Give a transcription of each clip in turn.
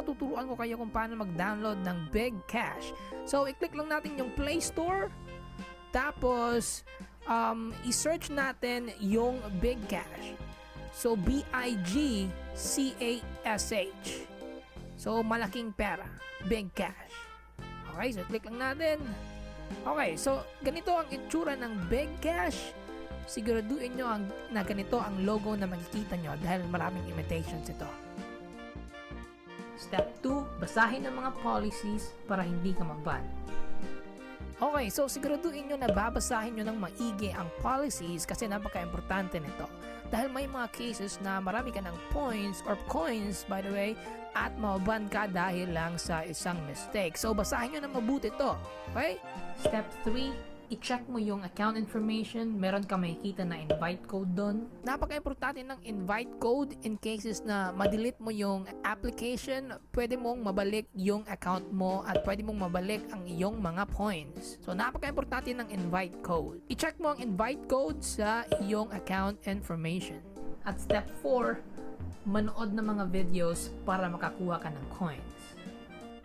tuturuan ko kayo kung paano mag-download ng Big Cash. So, i-click lang natin yung Play Store. Tapos, i-search natin yung Big Cash. So, B-I-G-C-A-S-H. So, malaking pera. Big Cash. Okay, so click lang natin. Okay, so ganito ang itsura ng Big Cash. Siguraduhin nyo na ganito ang logo na makikita nyo dahil maraming imitations ito. Step 2, basahin ang mga policies para hindi ka mag-ban. Okay, so siguraduhin nyo na babasahin nyo ng maigi ang policies kasi napaka-importante nito. Dahil may mga cases na marami ka ng points or coins, by the way, at maban ka dahil lang sa isang mistake. So, basahin nyo na mabuti to. Okay? Step 3, i-check mo yung account information. Meron ka makikita na invite code doon. Napaka-importante ng invite code in cases na ma-delete mo yung application. Pwede mong mabalik yung account mo at pwede mong mabalik ang iyong mga points. So, napaka-importante ng invite code. I-check mo ang invite code sa iyong account information. At step 4, manood ng mga videos para makakuha ka ng coins.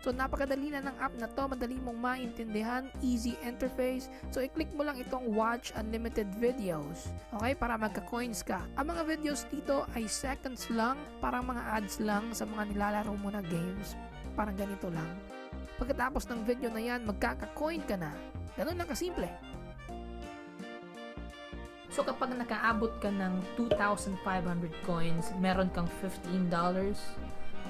So, napakadali na ng app na to, madali mong maintindihan, easy interface. So, i-click mo lang itong watch unlimited videos. Okay, para magka-coins ka. Ang mga videos dito ay seconds lang, parang mga ads lang sa mga nilalaro mo na games. Parang ganito lang. Pagkatapos ng video na yan, magkaka-coin ka na. Ganun lang kasimple. So, kapag nakaabot ka ng 2,500 coins, meron kang $15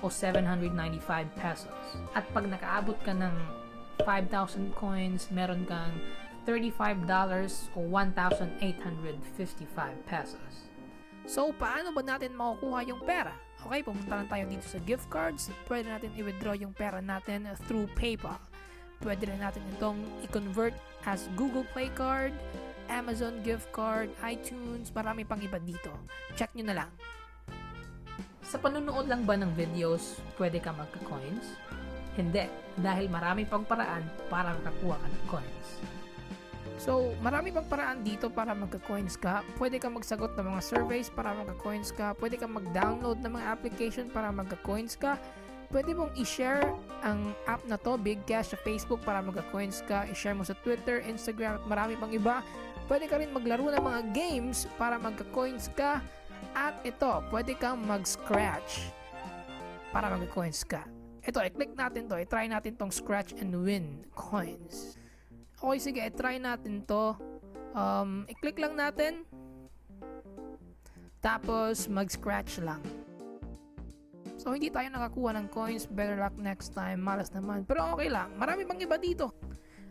o 795 pesos. At pag nakaabot ka ng 5,000 coins, meron kang $35 o 1,855 pesos. So, paano ba natin makukuha yung pera? Okay, pumunta lang tayo dito sa gift cards. Pwede natin i-withdraw yung pera natin through PayPal. Pwede rin natin itong i-convert as Google Play card, Amazon gift card, iTunes, marami pang iba dito. Check nyo na lang. Sa panunood lang ba ng videos, pwede ka magka-coins? Hindi, dahil marami pang paraan para makakuha ka ng coins. So, marami pang paraan dito para magka-coins ka. Pwede ka magsagot ng mga surveys para magka-coins ka. Pwede ka mag-download ng mga application para magka-coins ka. Pwede mong i-share ang app na to, Big Cash, sa Facebook para magka-coins ka. I-share mo sa Twitter, Instagram, at marami pang iba. Pwede ka rin maglaro ng mga games para magka-coins ka. At ito, pwede kang mag-scratch para magka-coins ka. Ito, i-click natin to. I-try natin tong scratch and win coins. Okay, sige, i-try natin to. I-click lang natin. Tapos, mag-scratch lang. So, hindi tayo nakakuha ng coins. Better luck next time. Malas naman. Pero okay lang. Marami pang iba dito.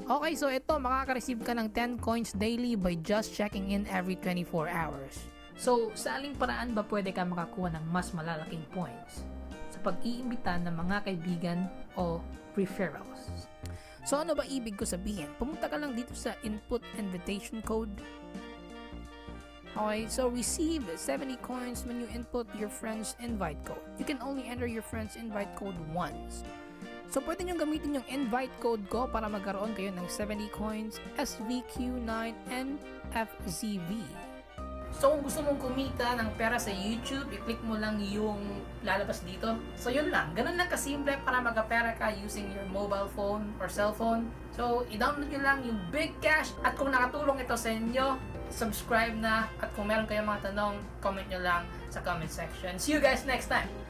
Okay, so ito, makaka-receive ka ng 10 coins daily by just checking in every 24 hours. So, sa aling paraan ba pwede ka makakuha ng mas malalaking points? Sa pag-iimbita ng mga kaibigan o referrals. So, ano ba ibig ko sabihin? Pumunta ka lang dito sa input invitation code. Okay, so receive 70 coins when you input your friend's invite code. You can only enter your friend's invite code once. So, pwede nyo gamitin yung invite code ko para magkaroon kayo ng 70 coins SVQ9NFZV. So, kung gusto mong kumita ng pera sa YouTube, i-click mo lang yung lalabas dito. So, yun lang. Ganun lang kasimple para magkapera ka using your mobile phone or cellphone. So, i-download nyo lang yung Big Cash. At kung nakatulong ito sa inyo, subscribe na. At kung meron kayong mga tanong, comment nyo lang sa comment section. See you guys next time!